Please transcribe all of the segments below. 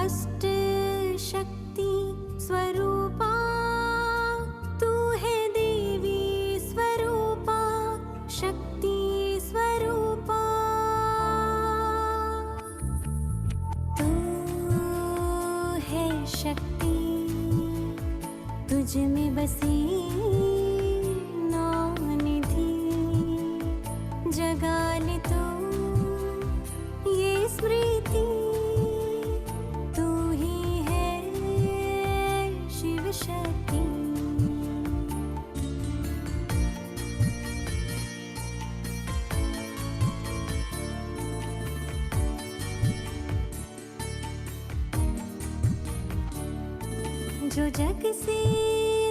अष्ट शक्ति स्वरूपा तू है देवी स्वरूपा शक्ति स्वरूपा तू है शक्ति तुझ में बसी नौ निधि जगा ले तू ये स्मृति तू ही है शिव शक्ति जो जग से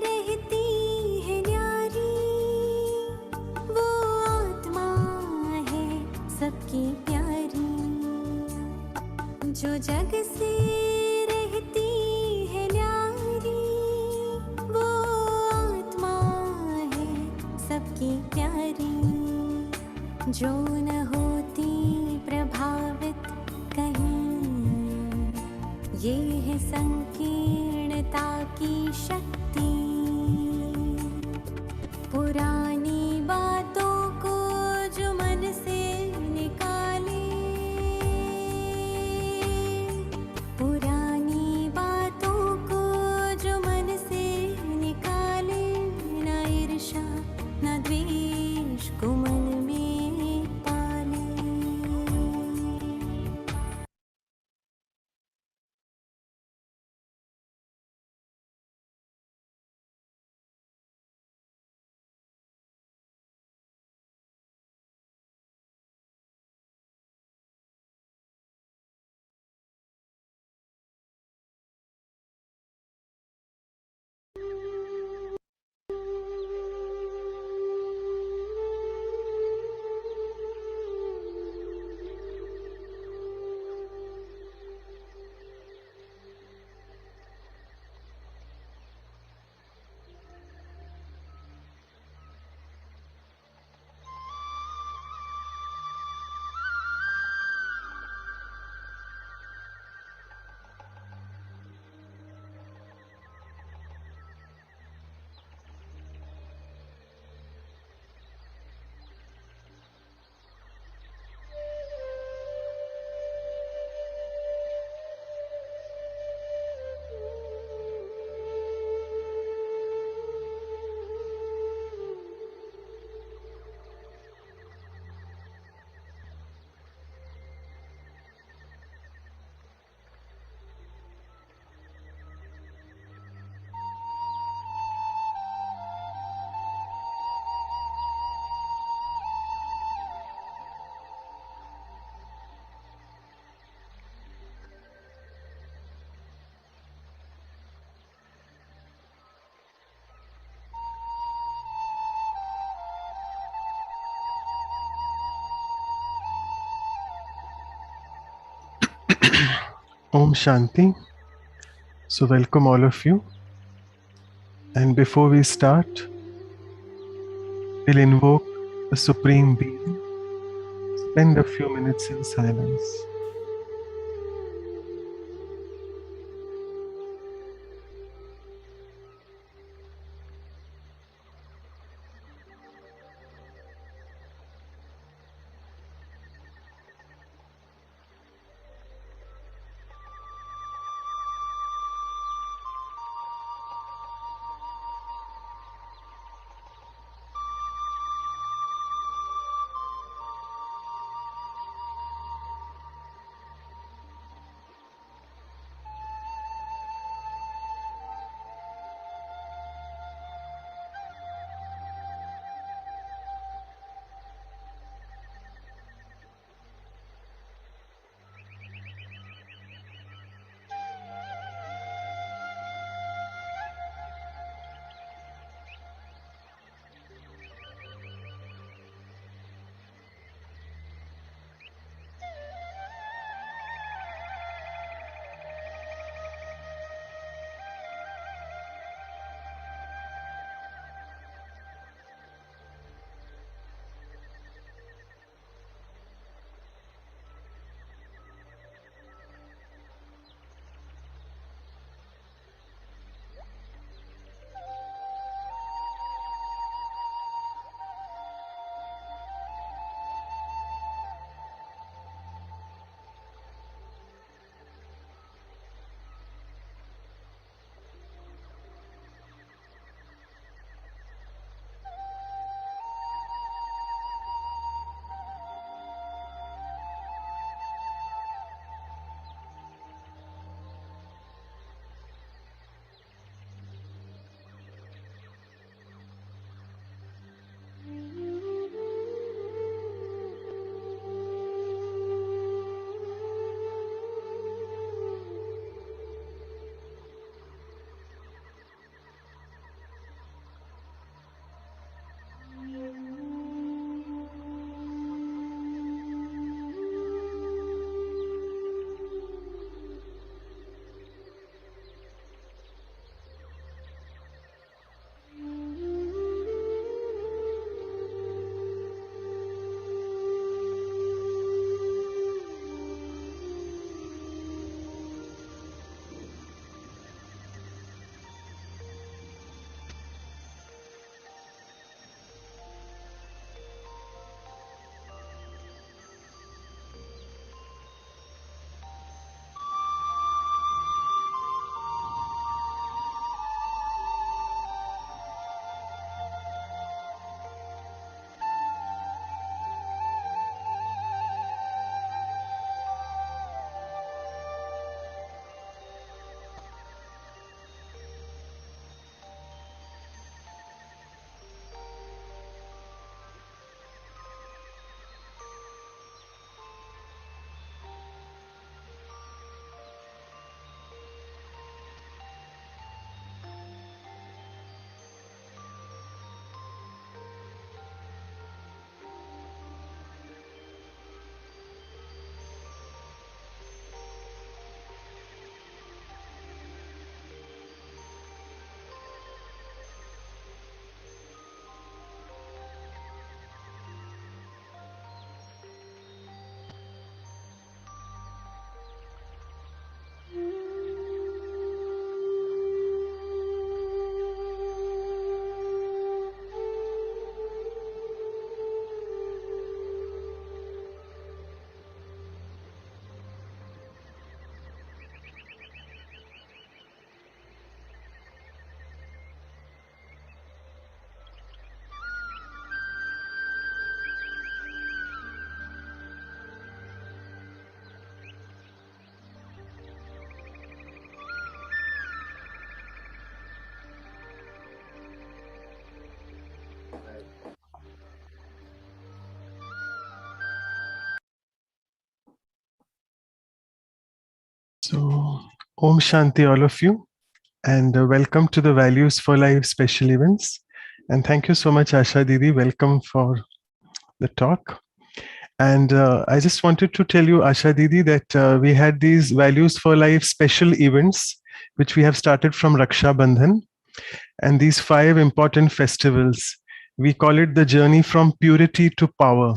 रहती है न्यारी वो आत्मा है सबकी प्यारी जो जग से रहती है न्यारी वो आत्मा है सबकी प्यारी जो न होती प्रभावित कहीं ये है संकीर्णता की शक्ति पुरानी बातों को जो मन से निकाले पुरानी बातों को जो मन से निकाले ना ईर्ष्या ना द्वेष को मन में पाले Om Shanti. So welcome all of you. And before we start, we'll invoke the Supreme Being. Spend a few minutes in silence. So, Om Shanti, all of you, and welcome to the Values for Life special events. And thank you so much, Asha Didi. Welcome for the talk. And I just wanted to tell you, Asha Didi, that we had these Values for Life special events, which we have started from Raksha Bandhan, and these 5 important festivals. We call it the journey from purity to power,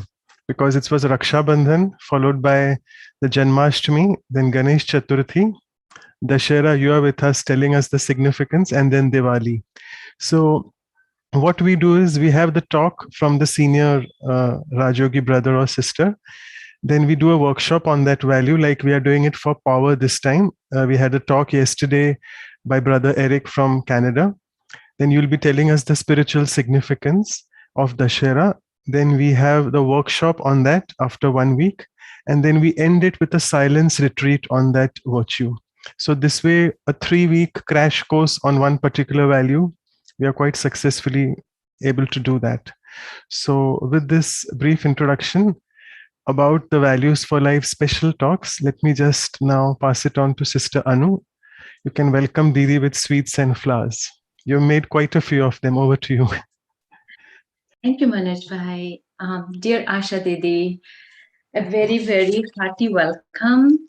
because it was Raksha Bandhan, followed by the Janmashtami, then Ganesh Chaturthi, Dusshera, you are with us telling us the significance, and then Diwali. So, what we do is we have the talk from the senior Rajogi brother or sister. Then we do a workshop on that value, like we are doing it for power this time. We had a talk yesterday by brother Eric from Canada. Then you'll be telling us the spiritual significance of Dusshera. Then we have the workshop on that after 1 week. And then we end it with a silence retreat on that virtue. So this way, a 3-week crash course on one particular value, we are quite successfully able to do that. So with this brief introduction about the Values for Life special talks, let me just now pass it on to Sister Anu. You can welcome Didi with sweets and flowers. You've made quite a few of them. Over to you. Thank you, Manoj Bhai. Dear Asha Didi, a very, very hearty welcome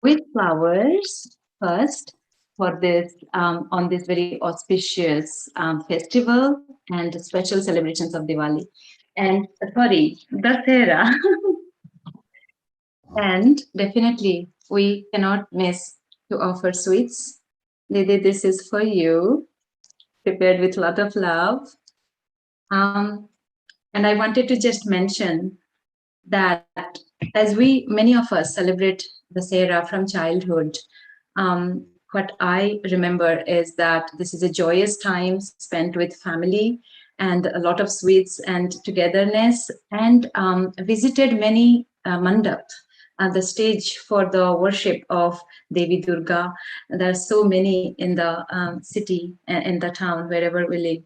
with flowers first for this on this very auspicious festival and special celebrations of Diwali. And sorry, Dasara. And definitely, we cannot miss to offer sweets. Didi, this is for you, prepared with a lot of love. And I wanted to just mention that as many of us celebrate Dasara from childhood, what I remember is that this is a joyous time spent with family and a lot of sweets and togetherness, and visited many mandap, the stage for the worship of Devi Durga. There are so many in the city, in the town, wherever we live.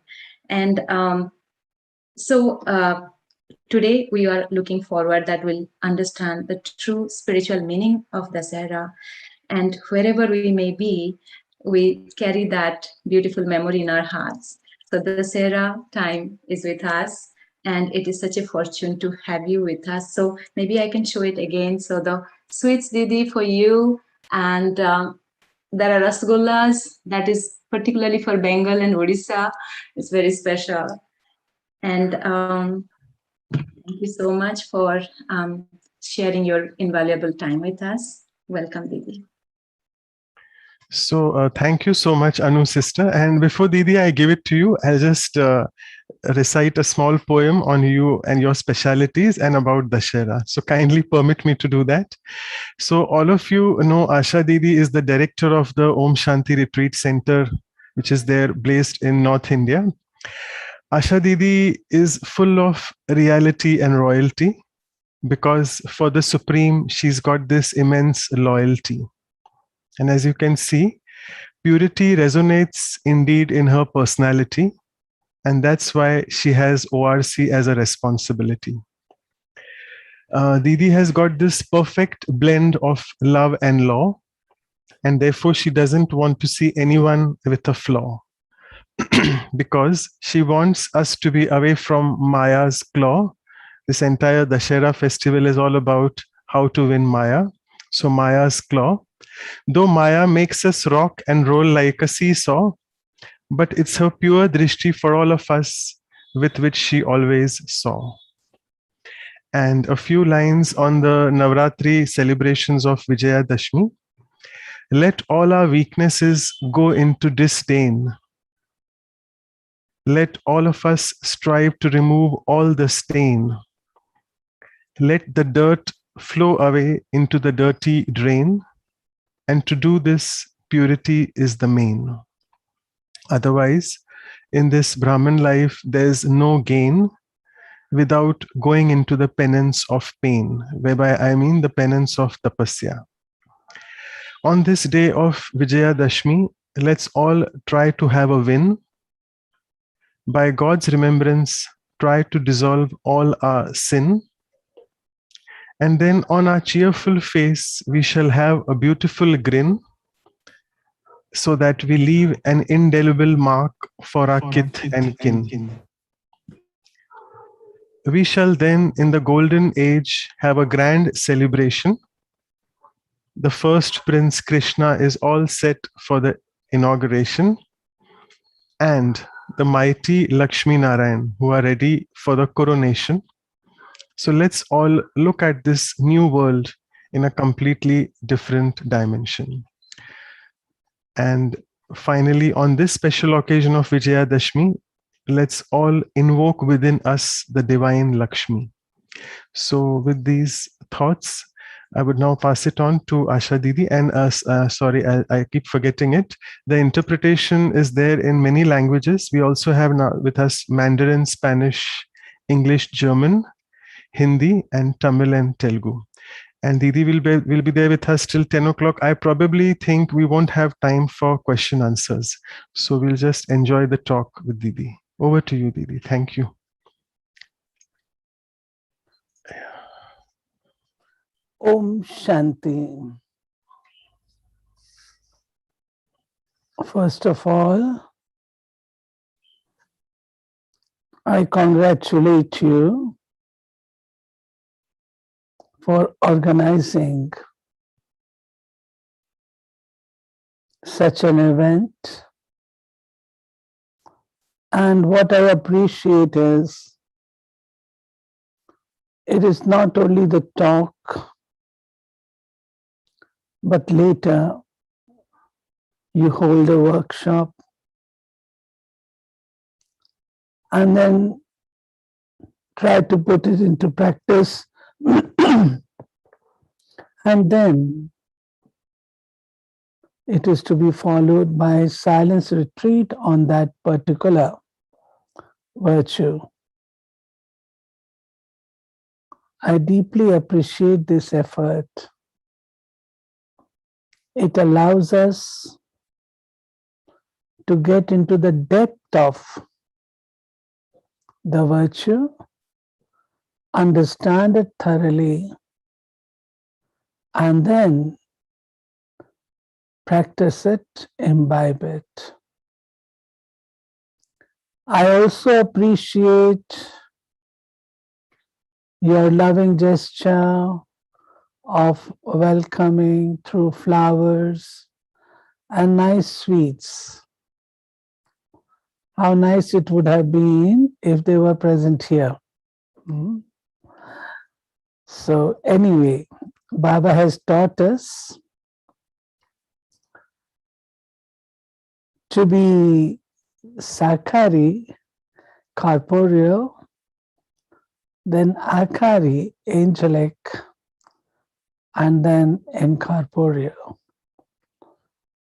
And so today we are looking forward that we'll understand the true spiritual meaning of Dasara, and wherever we may be, we carry that beautiful memory in our hearts. So the Dasara time is with us, and it is such a fortune to have you with us. So maybe I can show it again. So the sweets, Didi, for you, and there are rasgullas that is particularly for Bengal and Odisha. It's very special. And thank you so much for sharing your invaluable time with us. Welcome, Didi. So thank you so much, Anu sister. And before Didi, I give it to you, I'll just recite a small poem on you and your specialities and about Dusshera. So kindly permit me to do that. So all of you know Asha Didi is the director of the Om Shanti Retreat Center, which is there placed in North India. Asha Didi is full of reality and royalty, because for the Supreme, she's got this immense loyalty. And as you can see, purity resonates indeed in her personality. And that's why she has ORC as a responsibility. Didi has got this perfect blend of love and law. And therefore, she doesn't want to see anyone with a flaw. Because she wants us to be away from Maya's claw. This entire Dusshera festival is all about how to win Maya. So Maya's claw. Though Maya makes us rock and roll like a seesaw, but it's her pure drishti for all of us with which she always saw. And a few lines on the Navratri celebrations of Vijayadashmi. Let all our weaknesses go into disdain. Let all of us strive to remove all the stain. Let the dirt flow away into the dirty drain. And to do this, purity is the main. Otherwise, in this Brahman life, there's no gain without going into the penance of pain, whereby I mean the penance of tapasya. On this day of Vijayadashmi, let's all try to have a win. By God's remembrance, try to dissolve all our sin And then on our cheerful face, we shall have a beautiful grin so that we leave an indelible mark for our kith and kin. We shall then, in the golden age, have a grand celebration. The first Prince Krishna is all set for the inauguration, and the mighty Lakshmi Narayan, who are ready for the coronation. So let's all look at this new world in a completely different dimension. And finally, on this special occasion of Vijayadashmi, let's all invoke within us the divine Lakshmi. So with these thoughts, I would now pass it on to Asha Didi. And sorry, I keep forgetting it. The interpretation is there in many languages. We also have now with us Mandarin, Spanish, English, German, Hindi, and Tamil and Telugu. And Didi will be there with us till 10 o'clock. I probably think we won't have time for question answers. So we'll just enjoy the talk with Didi. Over to you, Didi. Thank you. Om Shanti. First of all, I congratulate you for organizing such an event. And what I appreciate is, it is not only the talk, but later you hold a workshop and then try to put it into practice. And then it is to be followed by silence retreat on that particular virtue. I deeply appreciate this effort. It allows us to get into the depth of the virtue, understand it thoroughly, and then practice it, imbibe it. I also appreciate your loving gesture of welcoming through flowers and nice sweets. How nice it would have been if they were present here. So anyway, Baba has taught us to be Sakari, corporeal, then Akari, angelic, and then incorporeal.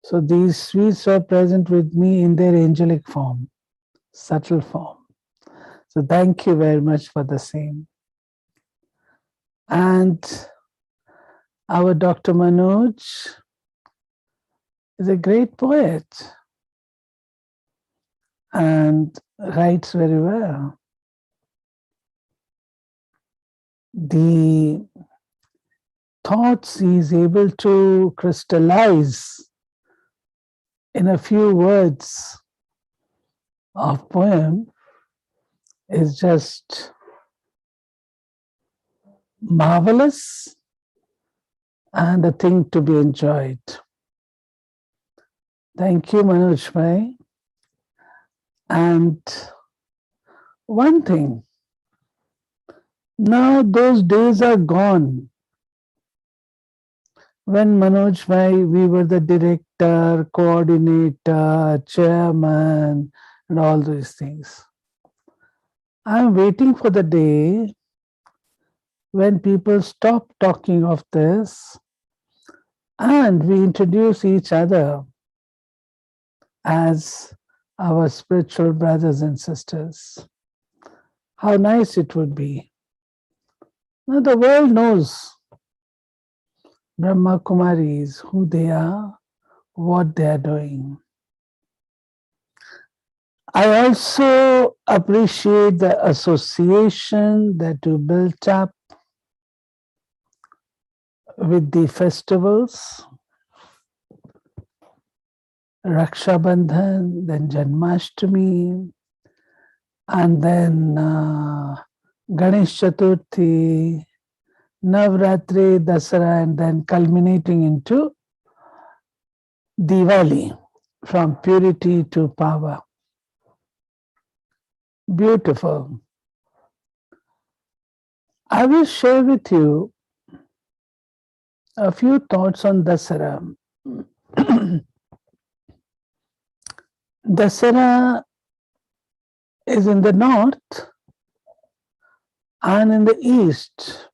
So these sweets are present with me in their angelic form, subtle form. So thank you very much for the same. And our Dr. Manoj is a great poet and writes very well. The thoughts he is able to crystallize in a few words of poem is just marvelous and a thing to be enjoyed. Thank you, Manoj Bhai. And one thing, now those days are gone. When Manoj Bhai, we were the director, coordinator, chairman, and all these things. I'm waiting for the day when people stop talking of this and we introduce each other as our spiritual brothers and sisters. How nice it would be. Now the world knows Brahma Kumaris, who they are, what they are doing. I also appreciate the association that you built up with the festivals, Raksha Bandhan, then Janmashtami, and then Ganesh Chaturthi, Navratri, Dasara, and then culminating into Diwali, from purity to power. Beautiful. I will share with you a few thoughts on Dasara. Dasara is in the north, and in the east,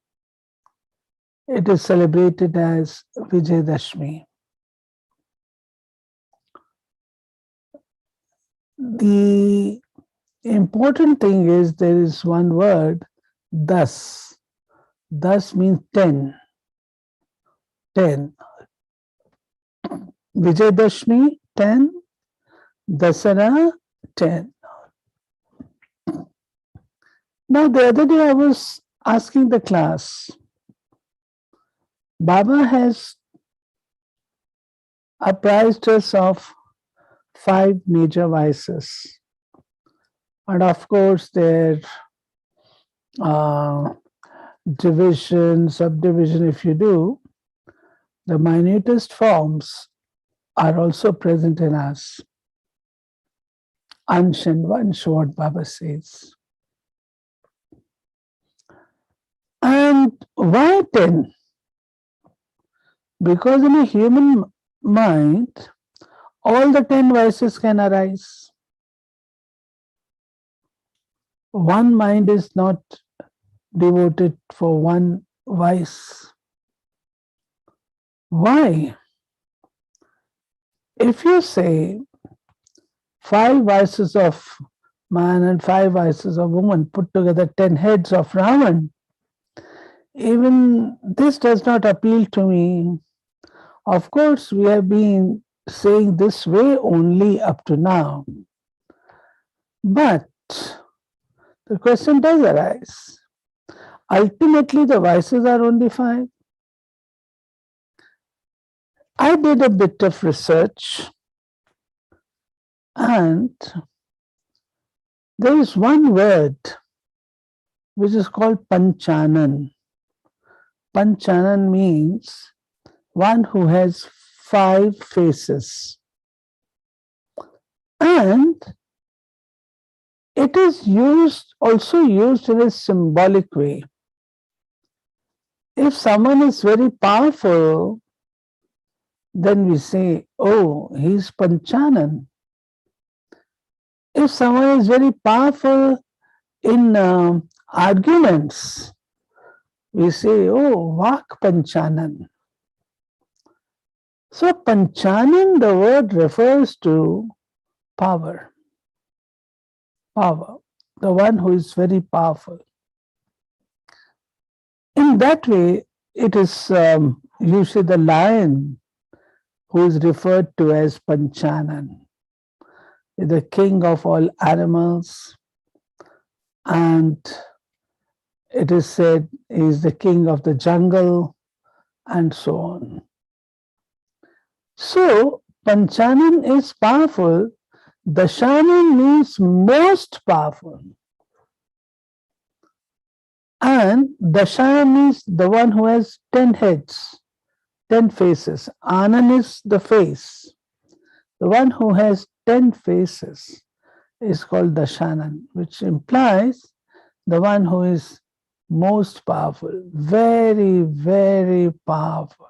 it is celebrated as Vijayadashmi. The important thing is there is one word, das. Das means 10. 10. Vijayadashmi, 10. Dasara, 10. Now, the other day I was asking the class, Baba has apprised us of 5 major vices. And of course, their division, subdivision, if you do, the minutest forms are also present in us. Ansh and Vansh, what Baba says. And why 10? Because in a human mind, all the 10 vices can arise. One mind is not devoted for one vice. Why? If you say 5 vices of man and 5 vices of woman, put together 10 heads of Ravan, even this does not appeal to me. Of course, we have been saying this way only up to now. But the question does arise. Ultimately, the vices are only 5. I did a bit of research, and there is one word which is called Panchanan. Panchanan means one who has 5 faces. And it is also used in a symbolic way. If someone is very powerful, then we say, oh, he's Panchanan. If someone is very powerful in arguments, we say, oh, Vak Panchanan. So Panchanan, the word refers to power. Power, the one who is very powerful. In that way, it is usually the lion who is referred to as Panchanan, the king of all animals, and it is said he is the king of the jungle, and so on. So, Panchanan is powerful. Dashanan means most powerful. And Dashana means the one who has 10 heads, 10 faces. Anan is the face. The one who has 10 faces is called Dashanan, which implies the one who is most powerful, very, very powerful.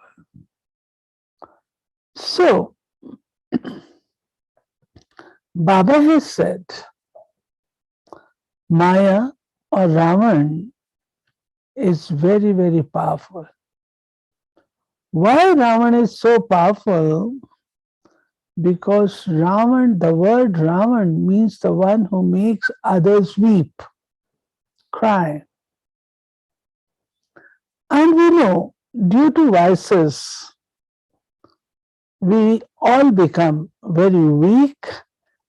So, Baba has said, Maya or Ravan is very, very powerful. Why Ravan is so powerful? Because Ravan, the word Ravan means the one who makes others weep, cry. And we know, due to vices, we all become very weak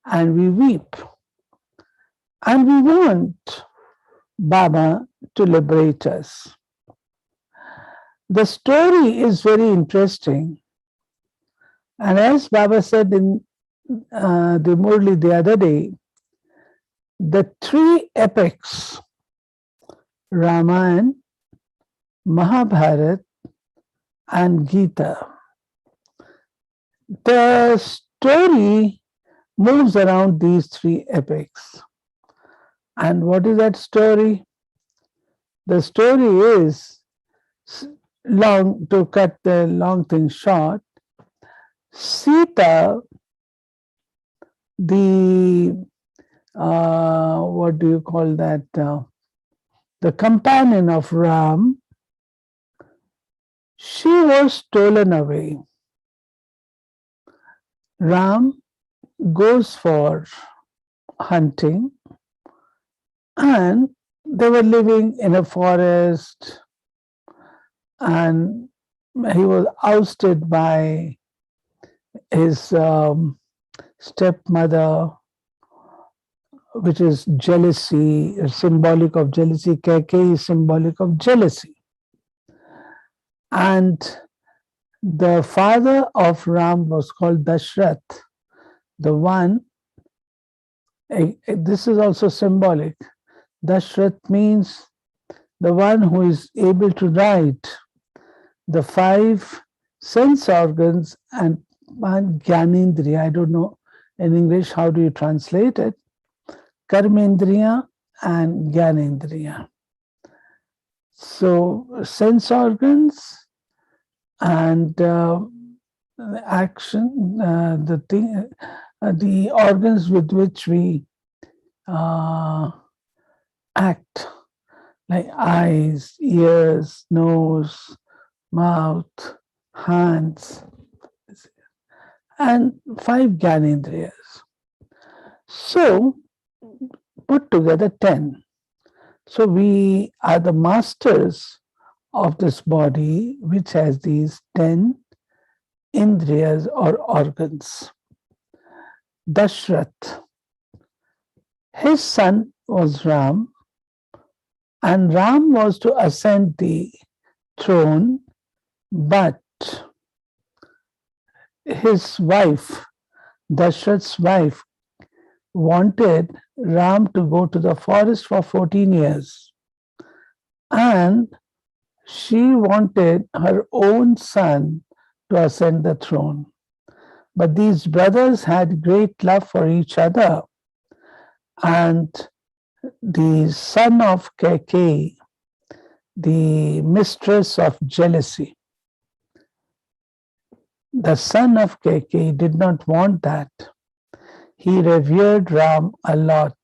and we weep. And we want Baba to liberate us. The story is very interesting. And as Baba said in the Murli the other day, the three epics, Ramayana, Mahabharata, and Gita, the story moves around these three epics. And what is that story? The story is, long, to cut the long thing short, Sita, the what do you call that? The companion of Ram, she was stolen away. Ram goes for hunting, and they were living in a forest, and he was ousted by his stepmother, which is jealousy, symbolic of jealousy. Kaikeyi is symbolic of jealousy. And the father of Ram was called Dashrath, the one, this is also symbolic. Dashrath means the one who is able to write the 5 sense organs and one Gyanendriya. I don't know in English how do you translate it. Karmendriya and Gyanendriya. So sense organs and action, the organs with which we act, like eyes, ears, nose, mouth, hands, and 5 Gyanendriyas. So put together 10. So we are the masters of this body, which has these 10 indriyas or organs. Dashrath, his son was Ram, and Ram was to ascend the throne, but his wife, Dashrath's wife, wanted Ram to go to the forest for 14 years. And she wanted her own son to ascend the throne. But these brothers had great love for each other. And the son of Kaikeyi, the mistress of jealousy, the son of Kaikeyi did not want that. He revered Ram a lot.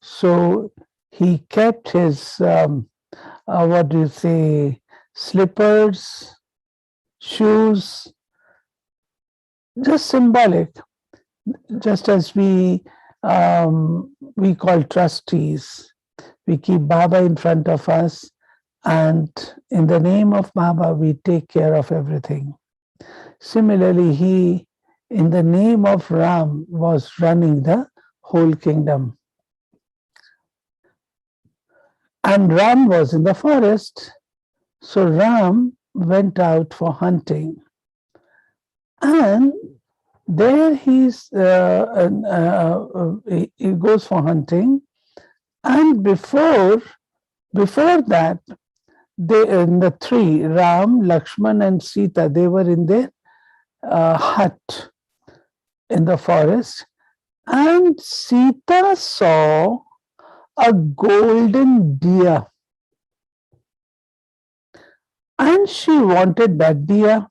So he kept his, slippers, shoes, just symbolic, just as we call trustees. We keep Baba in front of us, and in the name of Baba, we take care of everything. Similarly, he, in the name of Ram, was running the whole kingdom. And Ram was in the forest. So Ram went out for hunting. And there he goes for hunting. And before that, the three, Ram, Lakshman, and Sita, they were in their hut in the forest. And Sita saw a golden deer. And she wanted that deer.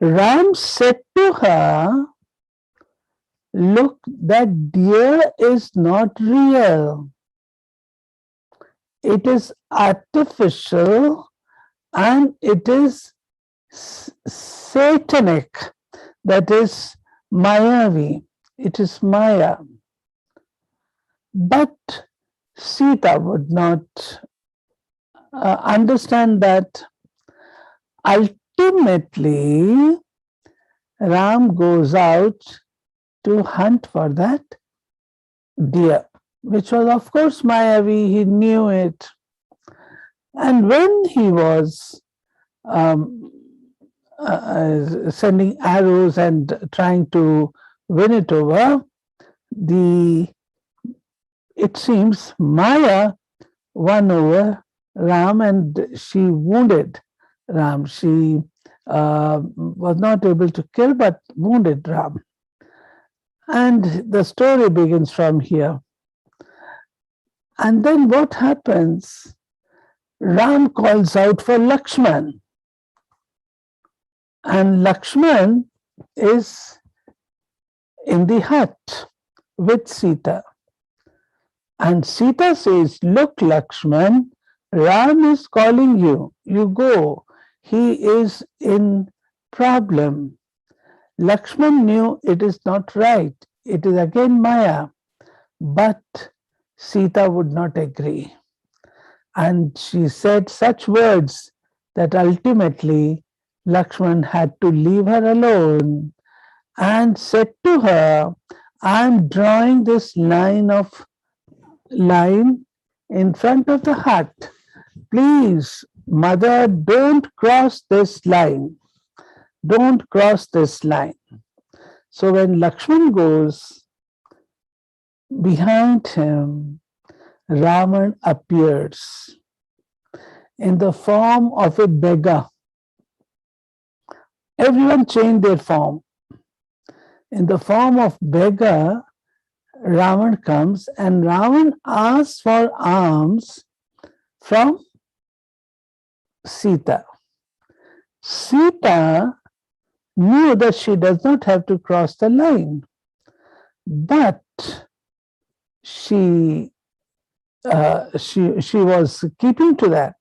Ram said to her, "Look, that deer is not real. It is artificial and it is satanic. That is Mayavi. It is Maya." But Sita would not understand that. Ultimately, Ram goes out to hunt for that deer, which was, of course, Mayavi. He knew it. And when he was um, sending arrows and trying to win it over, the it seems Maya won over Ram and she wounded Ram. She was not able to kill but wounded Ram. And the story begins from here. And then what happens? Ram calls out for Lakshman. And Lakshman is in the hut with Sita. And Sita says, "Look, Lakshman, Ram is calling you. You go. He is in problem." Lakshman knew it is not right. It is again Maya. But Sita would not agree. And she said such words that ultimately Lakshman had to leave her alone and said to her, "I'm drawing this line in front of the hut. Please, mother, don't cross this line. Don't cross this line." So when Lakshman goes, behind him, Ravan appears in the form of a beggar. Everyone changed their form. In the form of beggar, Ravan comes and Ravan asks for alms from Sita. Sita knew that she does not have to cross the line, but she was keeping to that.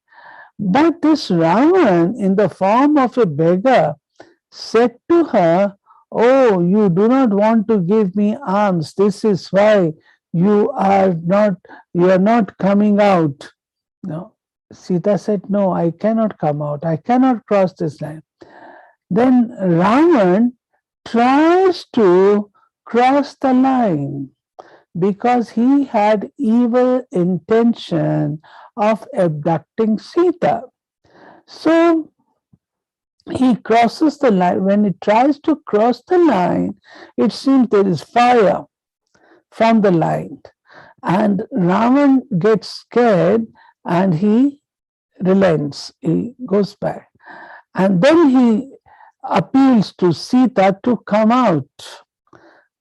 But this Ravan, in the form of a beggar, said to her, "Oh, you do not want to give me alms. This is why you are not coming out." No. Sita said, "No, I cannot come out. I cannot cross this line." Then Ravan tries to cross the line because he had evil intention of abducting Sita. So he crosses the line. When he tries to cross the line, it seems there is fire from the line. And Ravan gets scared and he relents. He goes back. And then he appeals to Sita to come out.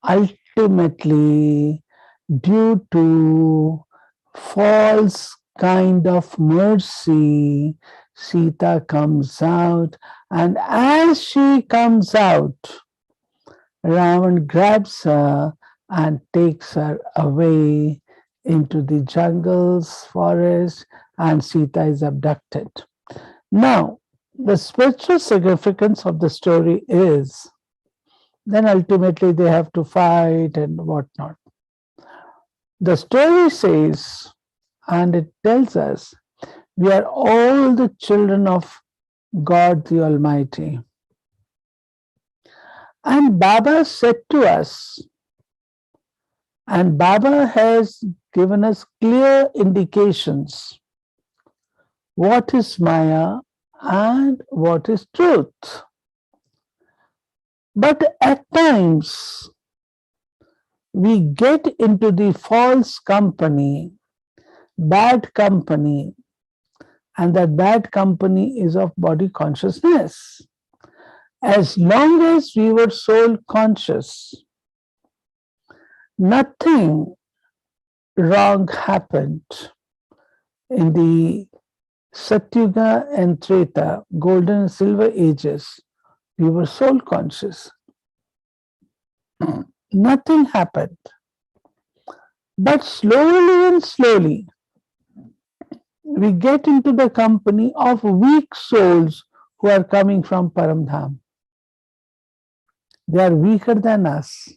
Ultimately, due to false kind of mercy, Sita comes out, and as she comes out, Ravan grabs her and takes her away into the jungles, forest, and Sita is abducted. Now, the spiritual significance of the story is then ultimately they have to fight and whatnot. The story says, and it tells us, we are all the children of God the Almighty. And Baba said to us, and Baba has given us clear indications what is Maya and what is truth. But at times, we get into the false company, bad company, and that bad company is of body consciousness. As long as we were soul conscious, nothing wrong happened. In the Satyuga and Treta, golden and silver ages, we were soul conscious. Nothing happened. But slowly and slowly, we get into the company of weak souls who are coming from Paramdham. They are weaker than us,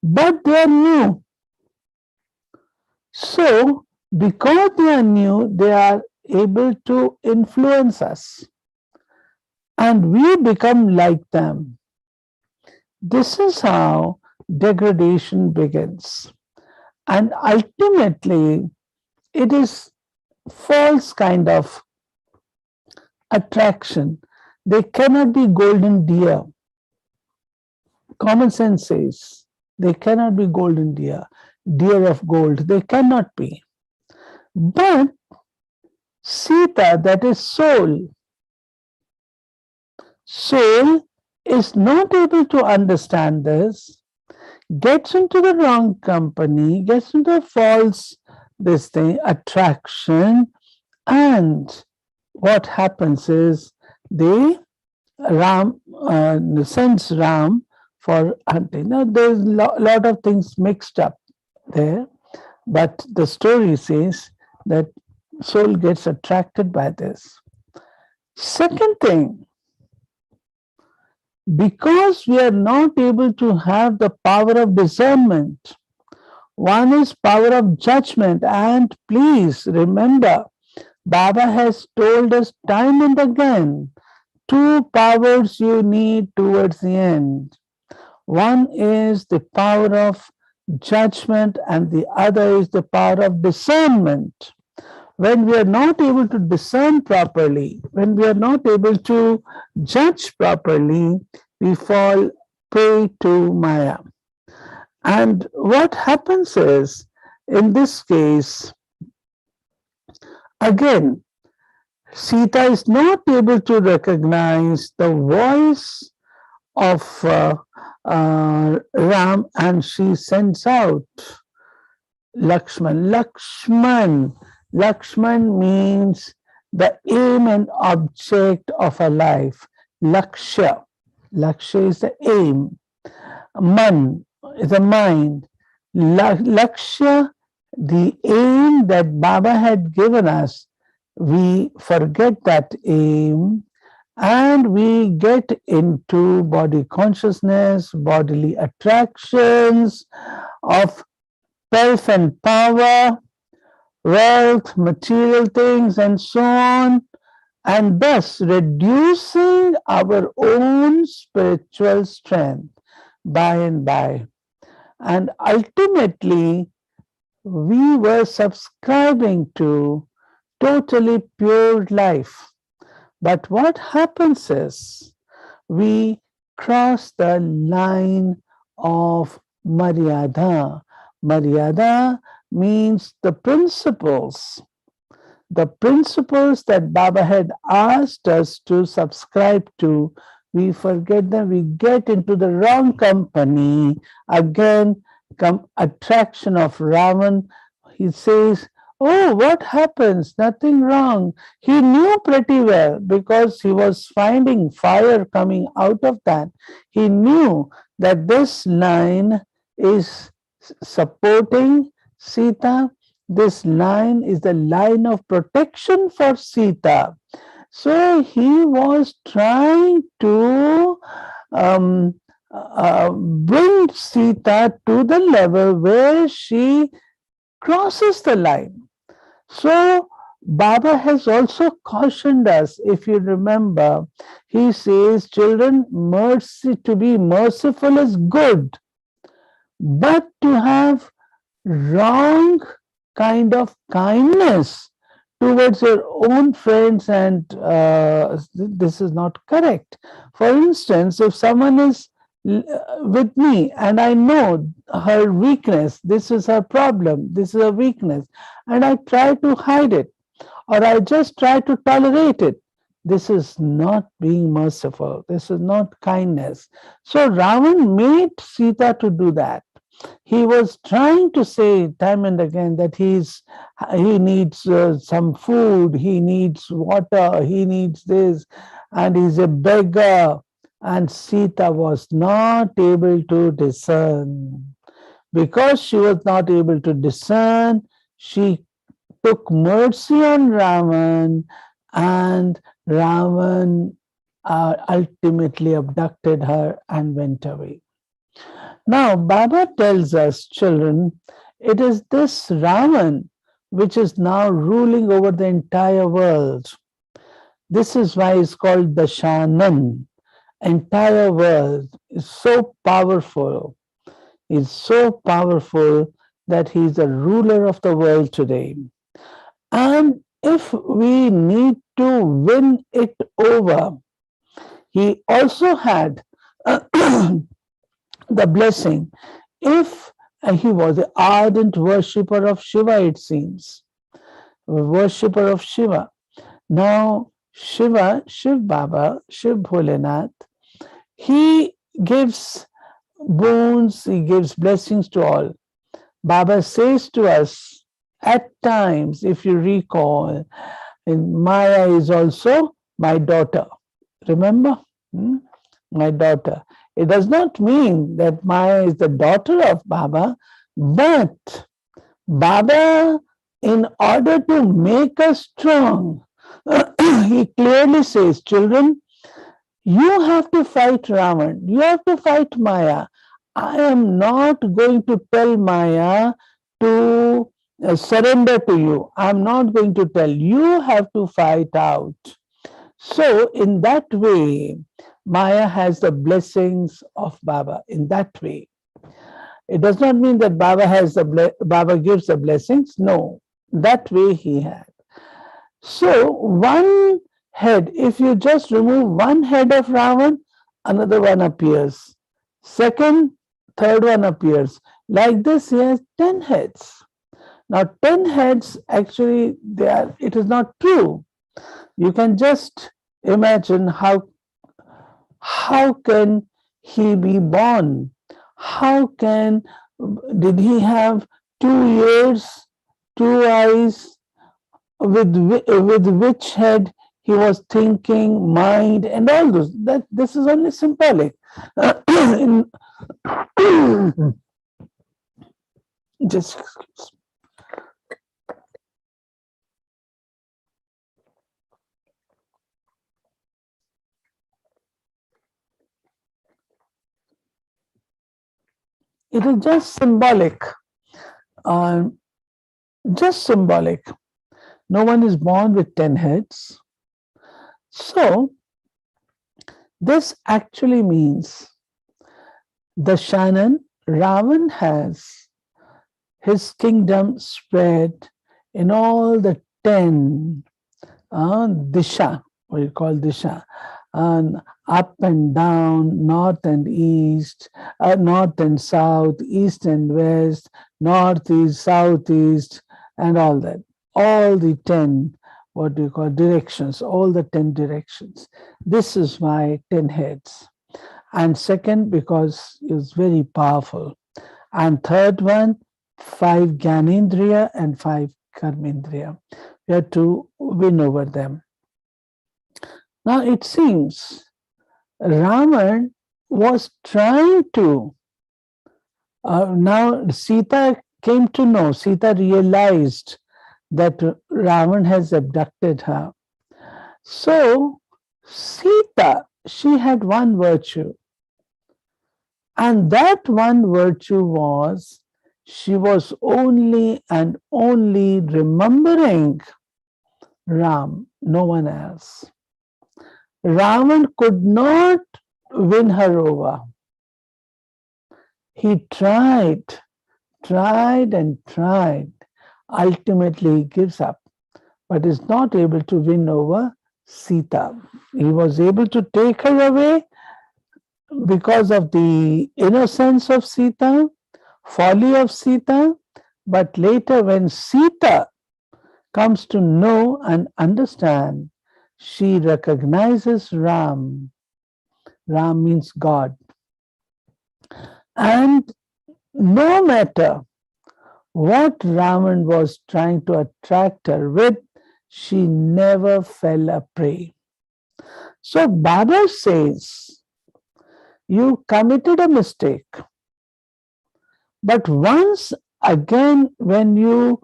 but they are new. So, because they are new, they are able to influence us, and we become like them. This is how degradation begins. And ultimately, it is false kind of attraction. They cannot be golden deer. Common sense says they cannot be golden deer, deer of gold. They cannot be. But Sita, that is soul, soul is not able to understand this, gets into the wrong company, gets into a false this thing, attraction, and what happens is they Ram sends Ram for hunting. Now there's a lot of things mixed up there, but the story says that soul gets attracted by this. Second thing, because we are not able to have the power of discernment, one is power of judgment, and please remember, Baba has told us time and again, two powers you need towards the end. One is the power of judgment, and the other is the power of discernment. When we are not able to discern properly, when we are not able to judge properly, we fall prey to Maya. And what happens is, in this case, again, Sita is not able to recognize the voice of Ram, and she sends out Lakshman. Lakshman means the aim and object of a life. Lakshya. Lakshya is the aim. Man is the mind. Lakshya, the aim that Baba had given us, we forget that aim and we get into body consciousness, bodily attractions of pelf and power, wealth, material things, and so on, and thus reducing our own spiritual strength by and by. And ultimately, we were subscribing to totally pure life. But what happens is we cross the line of Maryada. Maryada means the principles that Baba had asked us to subscribe to. We forget them, we get into the wrong company. Again, attraction of Ravan. He says, oh, what happens? Nothing wrong. He knew pretty well because he was finding fire coming out of that. He knew that this line is supporting Sita. This line is the line of protection for Sita. So he was trying to bring Sita to the level where she crosses the line. So Baba has also cautioned us, if you remember, he says, children, mercy, to be merciful is good, but to have wrong kind of kindness towards your own friends, and this is not correct. For instance, if someone is with me and I know her weakness, this is her problem, this is her weakness, and I try to hide it, or I just try to tolerate it, this is not being merciful, this is not kindness. So Ravan made Sita to do that. He was trying to say time and again that he needs some food, he needs water, he needs this, and he's a beggar. And Sita was not able to discern. Because she was not able to discern, she took mercy on Ravan, and Ravan ultimately abducted her and went away. Now, Baba tells us, children, it is this Ravan which is now ruling over the entire world. This is why it's called Dashanan. Entire world is so powerful. Is so powerful that he is the ruler of the world today. And if we need to win it over, he also had the blessing if he was an ardent worshipper of Shiva, it seems, a worshipper of Shiva. Now, Shiva, Shiv Baba, Shiv Bholenath, he gives boons, he gives blessings to all. Baba says to us at times, if you recall, and Maya is also my daughter. Remember? My daughter. It does not mean that Maya is the daughter of Baba, but Baba, in order to make us strong, he clearly says, children, you have to fight Ravan. You have to fight Maya. I am not going to tell Maya to surrender to you. I'm not going to tell. You have to fight out. So, in that way, Maya has the blessings of Baba. In that way, it does not mean that Baba has Baba gives the blessings. No, that way he had. So, one head, if you just remove one head of Ravan, another one appears. Second, third one appears. Like this, he has 10 heads. Now, 10 heads actually, it is not true. You can just imagine how can he be born? Did he have 2 ears, 2 eyes, with which head he was thinking, mind, and all those? This is only symbolic. Just excuse me. It is just symbolic. Just symbolic. No one is born with 10 heads. So, this actually means Dashanan, Ravan has his kingdom spread in all the 10 disha, what you call disha, and up and down, north and east, north and south, east and west, northeast, southeast, and all that. All the 10, what do you call, directions, all the 10 directions. This is why 10 heads. And second, because it's very powerful. And third one, 5 Gyanendriya and 5 Karmendriya. We have to win over them. Now it seems Ravan was trying to, now Sita came to know, Sita realized that Ravan has abducted her. So Sita, she had one virtue. And that one virtue was, she was only and only remembering Ram, no one else. Ravan could not win her over. He tried and tried. Ultimately, he gives up, but is not able to win over Sita. He was able to take her away because of the innocence of Sita, folly of Sita, but later when Sita comes to know and understand, she recognizes Ram. Ram means God. And no matter what Ravan was trying to attract her with, she never fell a prey. So Baba says, you committed a mistake. But once again, when you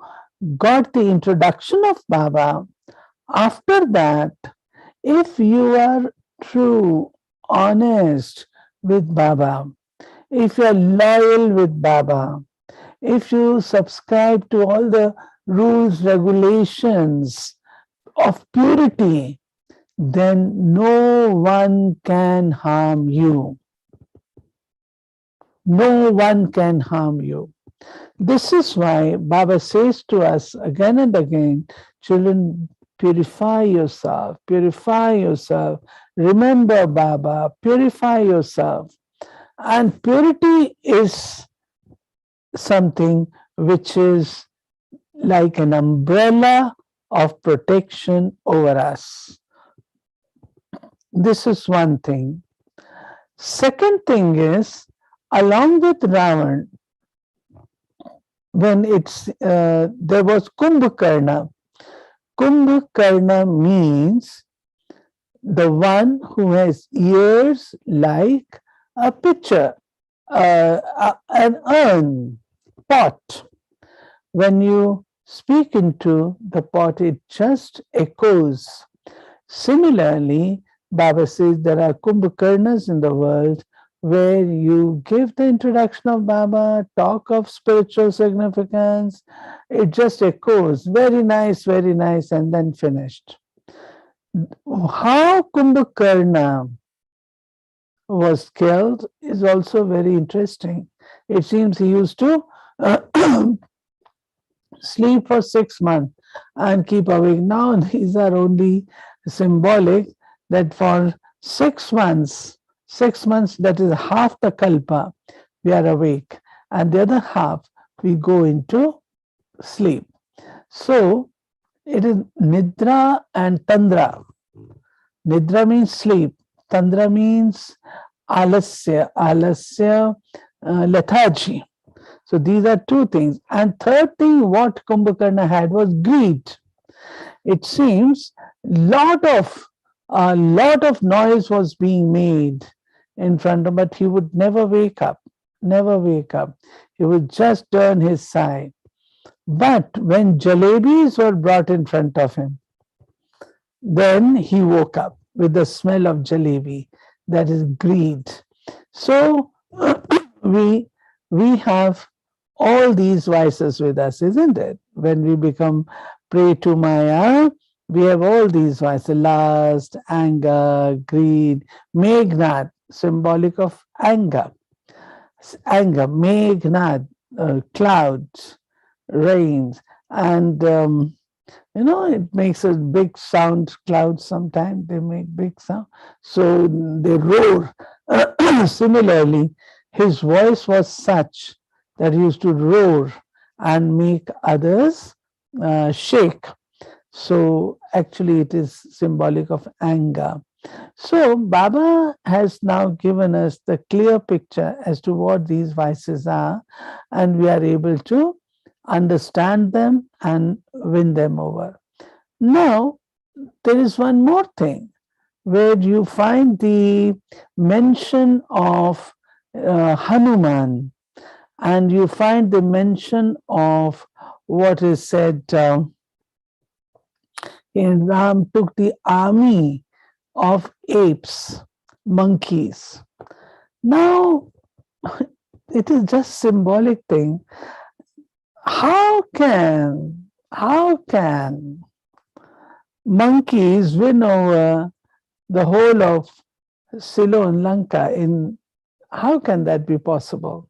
got the introduction of Baba, after that, if you are true, honest with Baba, if you are loyal with Baba, if you subscribe to all the rules, regulations of purity, then no one can harm you. No one can harm you. This is why Baba says to us again and again, Children, purify yourself, purify yourself. Remember Baba, purify yourself. And purity is something which is like an umbrella of protection over us. This is one thing. Second thing is, along with Ravan, when there was Kumbhakarna. Kumbhakarna means the one who has ears like a pitcher, an urn, pot. When you speak into the pot, it just echoes. Similarly, Baba says there are Kumbhakarnas in the world where you give the introduction of Baba, talk of spiritual significance, it just echoes, very nice, and then finished. How Kumbhakarna was killed is also very interesting. It seems he used to sleep for 6 months and keep awake. Now these are only symbolic that for 6 months, that is half the kalpa, we are awake, and the other half we go into sleep. So it is nidra and tandra. Nidra means sleep, tandra means alasya, lethargy. So these are two things. And third thing what Kumbhakarna had was greed. It seems a lot of noise was being made in front of him, but he would never wake up, never wake up. He would just turn his side. But when jalebis were brought in front of him, then he woke up with the smell of jalebi. That is greed. So we have all these vices with us, isn't it? When we become prey to Maya, we have all these vices: lust, anger, greed, Meghnad, symbolic of anger. Anger, Meghnad, clouds, rains, and it makes a big sound. Clouds sometimes they make big sound, so they roar. Similarly, his voice was such that he used to roar and make others shake. So actually it is symbolic of anger. So Baba has now given us the clear picture as to what these vices are, and we are able to understand them and win them over. Now, there is one more thing where you find the mention of Hanuman, and you find the mention of what is said in Ram took the army of apes, monkeys. Now, it is just symbolic thing. How can monkeys win over the whole of Ceylon, Lanka? How can that be possible?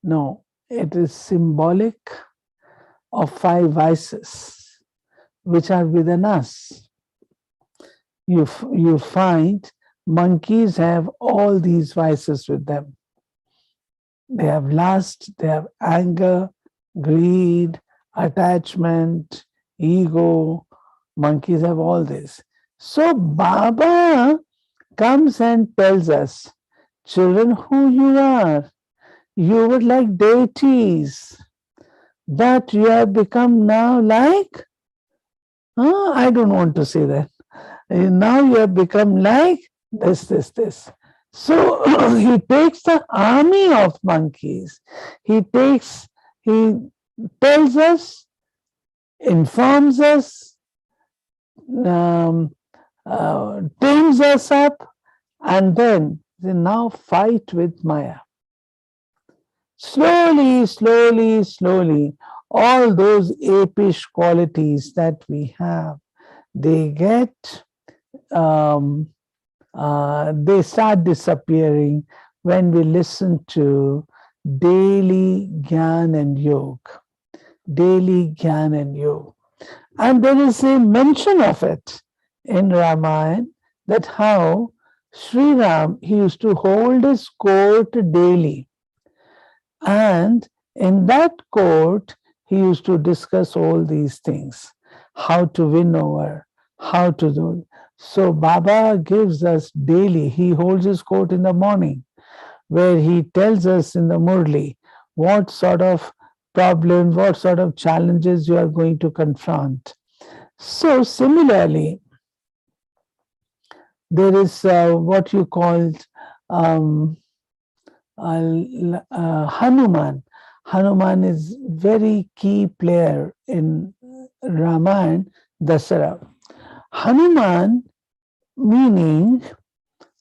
No, it is symbolic of 5 vices which are within us. You find monkeys have all these vices with them. They have lust, they have anger, greed, attachment, ego. Monkeys have all this. So Baba comes and tells us, children, who you are. You were like deities, but you have become now like, I don't want to say that. Now you have become like this. So he takes the army of monkeys. He tells us, informs us, tames us up, and then they now fight with Maya. Slowly, all those apish qualities that we have, they start disappearing when we listen to daily Gyan and Yoga. Daily Gyan and Yoga. And there is a mention of it in Ramayana that how Sri Ram, he used to hold his court daily. And in that court, he used to discuss all these things, how to win over, how to do. So Baba gives us daily, he holds his court in the morning, where he tells us in the Murli what sort of problems, what sort of challenges you are going to confront. So similarly, there is what you called Hanuman. Hanuman is very key player in Ramayana, Dasara. Hanuman meaning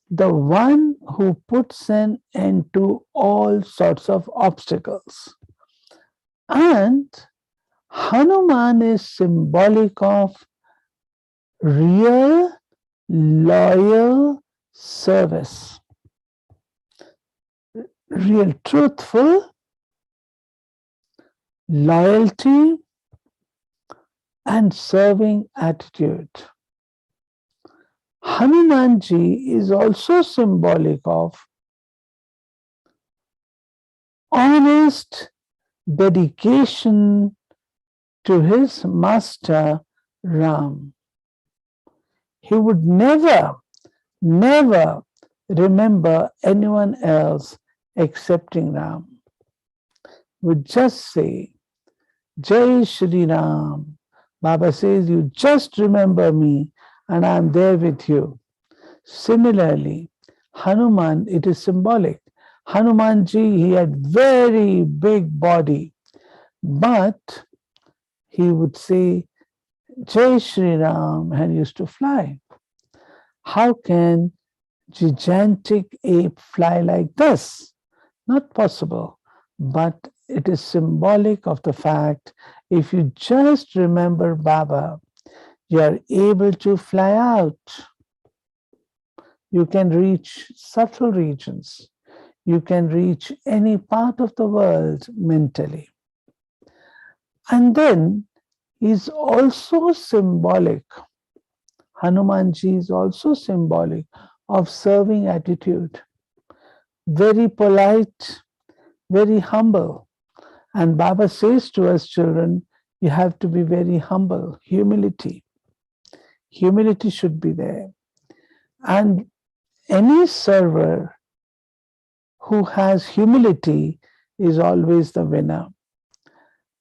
the one who puts an end to all sorts of obstacles. And Hanuman is symbolic of real, loyal service. Real truthful, loyalty, and serving attitude. Hanumanji is also symbolic of honest dedication to his master Ram. He would never remember anyone else excepting Ram. Would just say, Jai Shri Ram. Baba says, you just remember me and I'm there with you. Similarly, Hanuman, it is symbolic. Hanumanji, he had very big body, but he would say, Jai Shri Ram, and used to fly. How can gigantic ape fly like this? Not possible, but it is symbolic of the fact if you just remember Baba, you are able to fly out. You can reach subtle regions. You can reach any part of the world mentally. And then is also symbolic. Hanumanji is also symbolic of serving attitude. Very polite, very humble. And Baba says to us children, you have to be very humble, humility. Humility should be there. And any server who has humility is always the winner.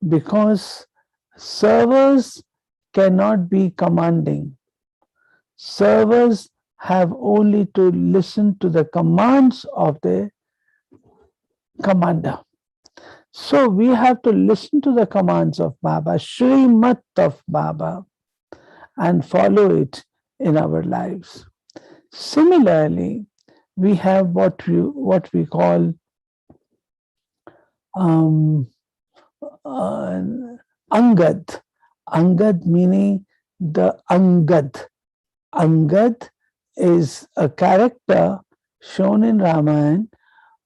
Because servers cannot be commanding. Servers have only to listen to the commands of the commander. So we have to listen to the commands of Baba, Shrimat of Baba, and follow it in our lives. Similarly, we have what we call Angad. Angad meaning the Angad. Angad is a character shown in Ramayana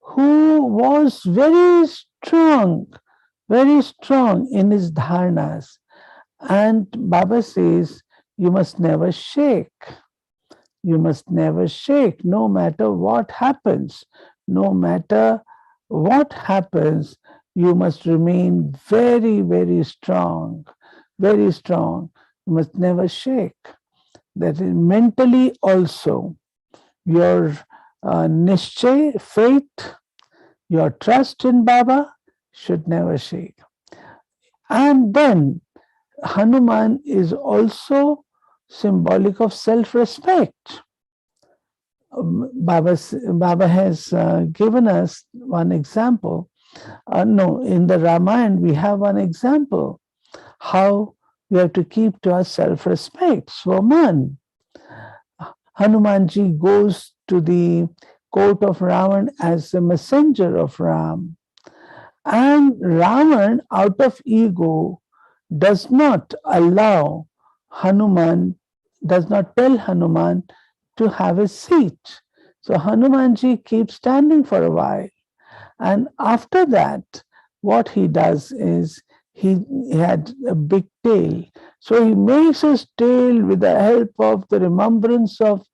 who was very strong in his dharnas. And Baba says, you must never shake. You must never shake, no matter what happens. No matter what happens, you must remain very, very strong. Very strong. You must never shake. That is mentally also. Your nischay, faith, your trust in Baba should never shake. And then Hanuman is also symbolic of self-respect. Baba has given us one example. In the Ramayana we have one example how we have to keep to our self-respect. Swaman. Hanumanji goes to the court of Ravan as the messenger of Ram. And Ravan, out of ego, does not allow Hanuman, does not tell Hanuman to have a seat. So Hanumanji keeps standing for a while. And after that, what he does is he had a big tail. So he makes his tail with the help of the remembrance of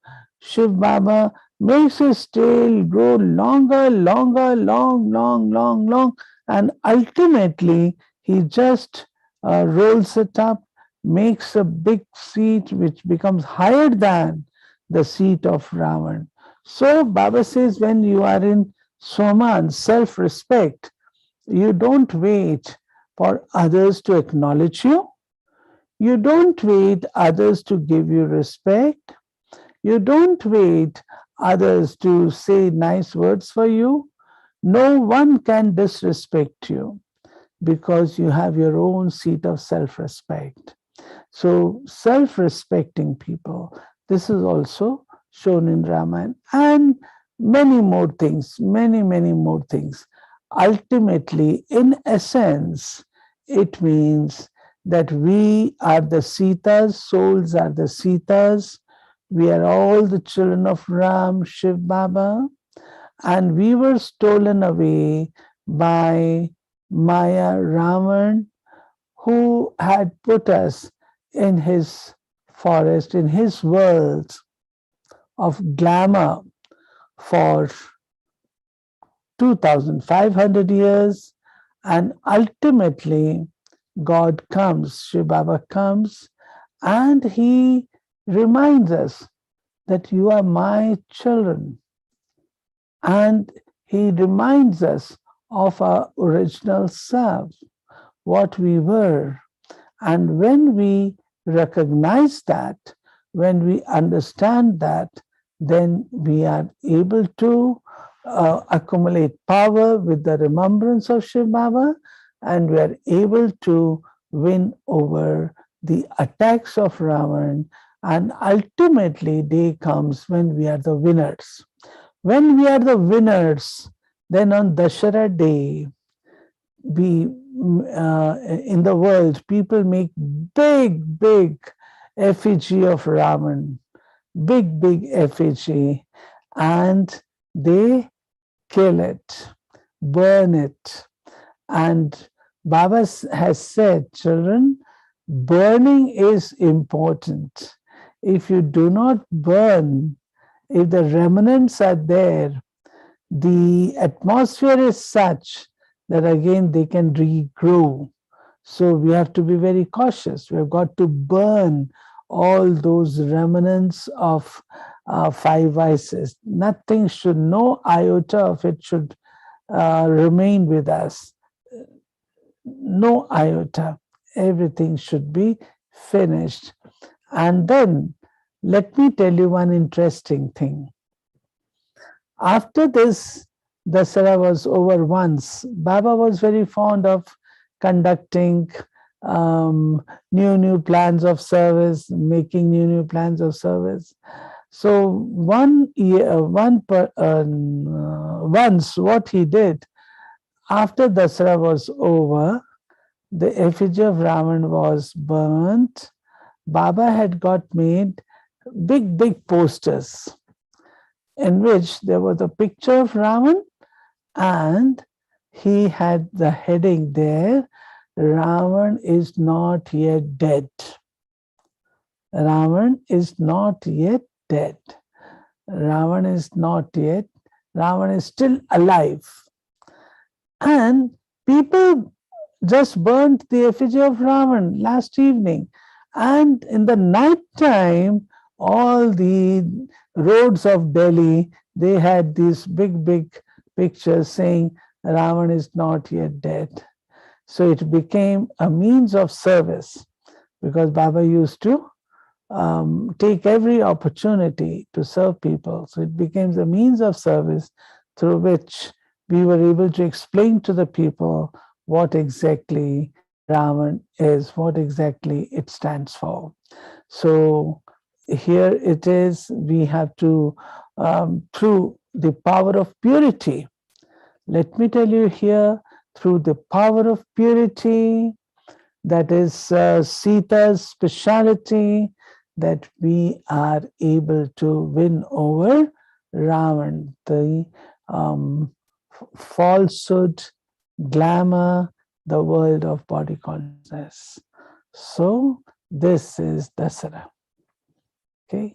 Shiv Baba, makes his tail grow longer, longer, long, long, long, long, and ultimately he just rolls it up, makes a big seat which becomes higher than the seat of Ravan. So Baba says, when you are in Swaman, self-respect, you don't wait for others to acknowledge you. You don't wait others to give you respect. You don't wait others to say nice words for you. No one can disrespect you because you have your own seat of self-respect. So self-respecting people, this is also shown in Ramayana, and many more things, many more things. Ultimately, in essence, it means that we are the Sitas, souls are the Sitas. We are all the children of Ram, Shiv Baba, and we were stolen away by Maya Ravan, who had put us in his forest, in his world of glamour for 2,500 years. And ultimately, God comes, Shiv Baba comes, and he reminds us that you are my children. And he reminds us of our original self, what we were. And when we recognize that, when we understand that, then we are able to accumulate power with the remembrance of Shiv Baba, and we are able to win over the attacks of Ravan. And ultimately, day comes when we are the winners. When we are the winners, then on Dusshera day, we in the world, people make big effigy of Ravan, big effigy, and they kill it, burn it. And Baba has said, children, burning is important. If you do not burn, if the remnants are there, the atmosphere is such that again they can regrow. So we have to be very cautious. We have got to burn all those remnants of five vices. Nothing should, no iota of it should remain with us. No iota. Everything should be finished. And then let me tell you one interesting thing. After this, Dasara was over once. Baba was very fond of conducting new plans of service, making new plans of service. So once what he did, after Dasara was over, the effigy of Ravan was burnt. Baba had got made big posters in which there was a picture of Ravan, and he had the heading there, Ravan is not yet dead. Ravan is not yet dead. Ravan is not yet, Ravan is still alive. And people just burnt the effigy of Ravan last evening. And in the night time, all the roads of Delhi, they had these big pictures saying Ravan is not yet dead. So it became a means of service, because Baba used to take every opportunity to serve people. So it became a means of service through which we were able to explain to the people what exactly Ravan is, what exactly it stands for. So here it is, we have to, through the power of purity, let me tell you here, through the power of purity, that is Sita's speciality, that we are able to win over Ravan, the falsehood, glamour, the world of body consciousness. So this is Dasara. Okay.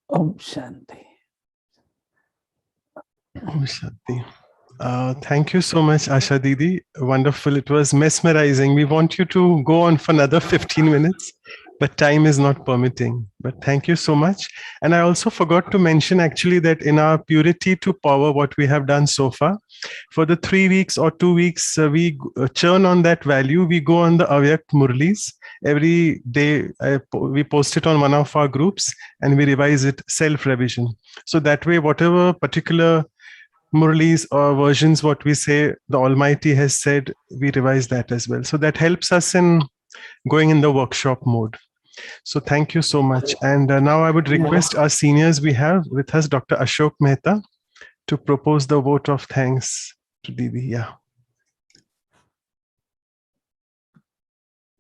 Om Shanti. Om Shanti. Thank you so much, Asha Didi. Wonderful. It was mesmerizing. We want you to go on for another 15 minutes, but time is not permitting. But thank you so much. And I also forgot to mention actually that in our Purity to Power, what we have done so far, for the 3 weeks or 2 weeks, we churn on that value. We go on the Avyak Murlis. Every day, we post it on one of our groups and we revise it, self-revision. So that way, whatever particular Murlis or versions, what we say, the Almighty has said, we revise that as well. So that helps us in going in the workshop mode. So thank you so much. And now I would request our seniors, we have with us Dr. Ashok Mehta, to propose the vote of thanks to Didi. Yeah.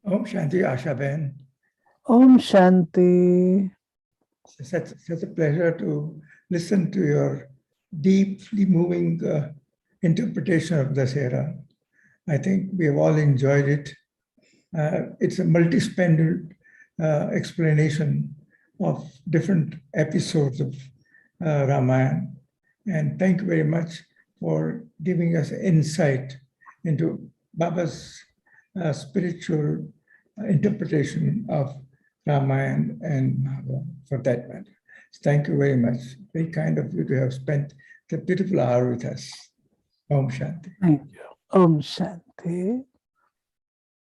Om Shanti, Asha Ben. Om Shanti. Such a pleasure to listen to your deeply moving interpretation of Dusshera. I think we have all enjoyed it. It's a multi-spended explanation of different episodes of Ramayana. And thank you very much for giving us insight into Baba's spiritual interpretation of Ramayana and Mahabharata, for that matter. Thank you very much. Very kind of you to have spent the beautiful hour with us. Om Shanti. Thank you. Om Shanti.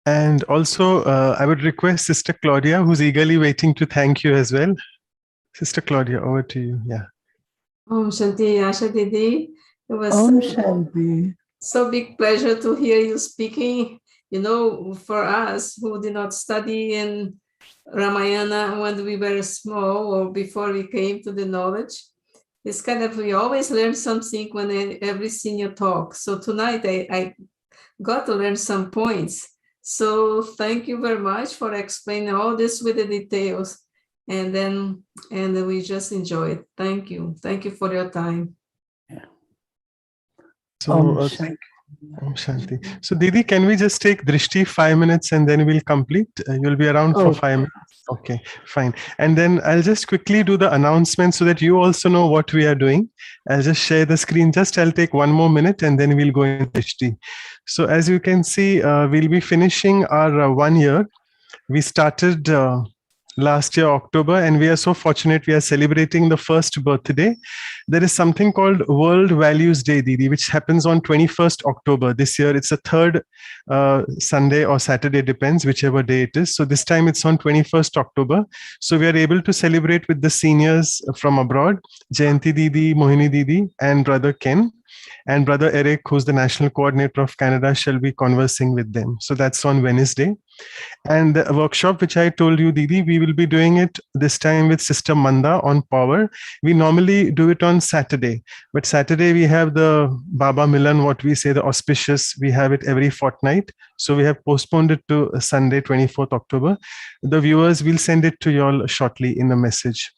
And also, I would request Sister Claudia, who's eagerly waiting to thank you as well. Sister Claudia, over to you. Yeah. Om Shanti, Asha Didi. It was Om Shanti. so big pleasure to hear you speaking. You know, for us who did not study in Ramayana when we were small or before we came to the knowledge, it's kind of, we always learn something when every senior talks. So tonight I got to learn some points. So thank you very much for explaining all this with the details. And we just enjoy it. Thank you. Thank you for your time. So, Om thank Shanti. Om Shanti. So, Didi, can we just take Drishti 5 minutes and then we'll complete? You'll be around for Oh. 5 minutes. Okay, fine. And then I'll just quickly do the announcement so that you also know what we are doing. I'll just share the screen. I'll take 1 more minute and then we'll go in Drishti. So, as you can see, we'll be finishing our 1 year. We started last year, October, and we are so fortunate we are celebrating the first birthday. There is something called World Values Day, Didi, which happens on 21st October. This year, it's a third Sunday or Saturday, depends, whichever day it is. So this time it's on 21st October. So we are able to celebrate with the seniors from abroad, Jayanti Didi, Mohini Didi, and Brother Ken. And Brother Eric, who's the National Coordinator of Canada, shall be conversing with them. So that's on Wednesday. And the workshop, which I told you, Didi, we will be doing it this time with Sister Manda on power. We normally do it on Saturday, but Saturday we have the Baba Milan, what we say, the auspicious, we have it every fortnight. So we have postponed it to Sunday, 24th October. The viewers will send it to you all shortly in a message.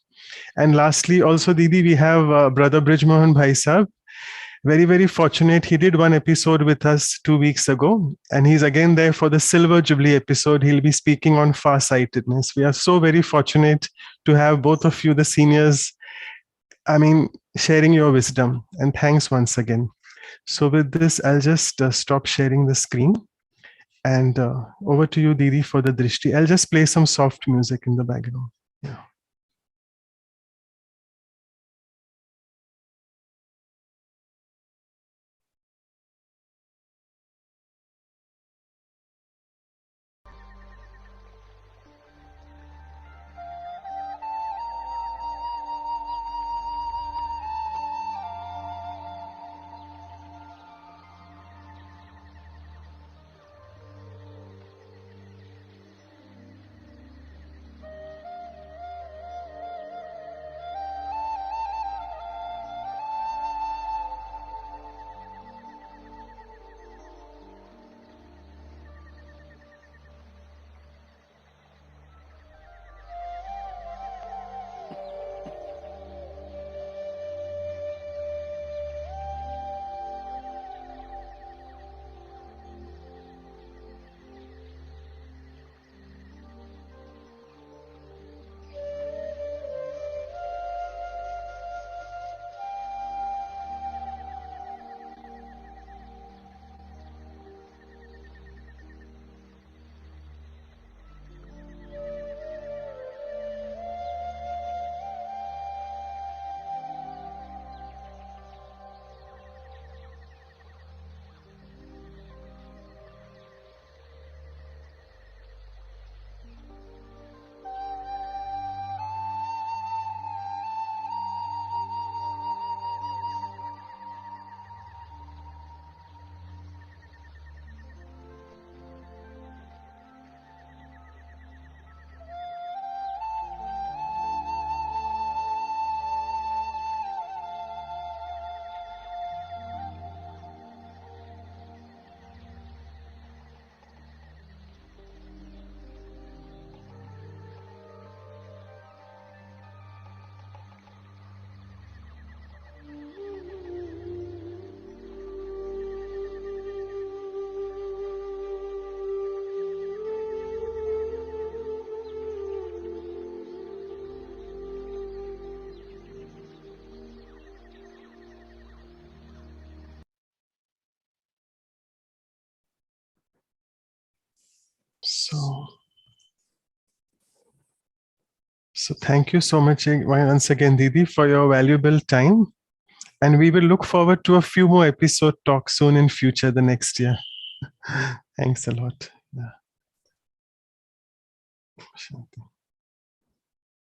And lastly, also, Didi, we have Brother Brijmohan Bhai Sahib. Very, very fortunate. He did one episode with us 2 weeks ago, and he's again there for the Silver Jubilee episode. He'll be speaking on farsightedness. We are so very fortunate to have both of you, the seniors, sharing your wisdom. And thanks once again. So with this, I'll just stop sharing the screen. And over to you, Didi, for the Drishti. I'll just play some soft music in the background. Yeah. So thank you so much once again, Didi, for your valuable time. And we will look forward to a few more episode talks soon in future, the next year. Thanks a lot. Yeah. Shanti.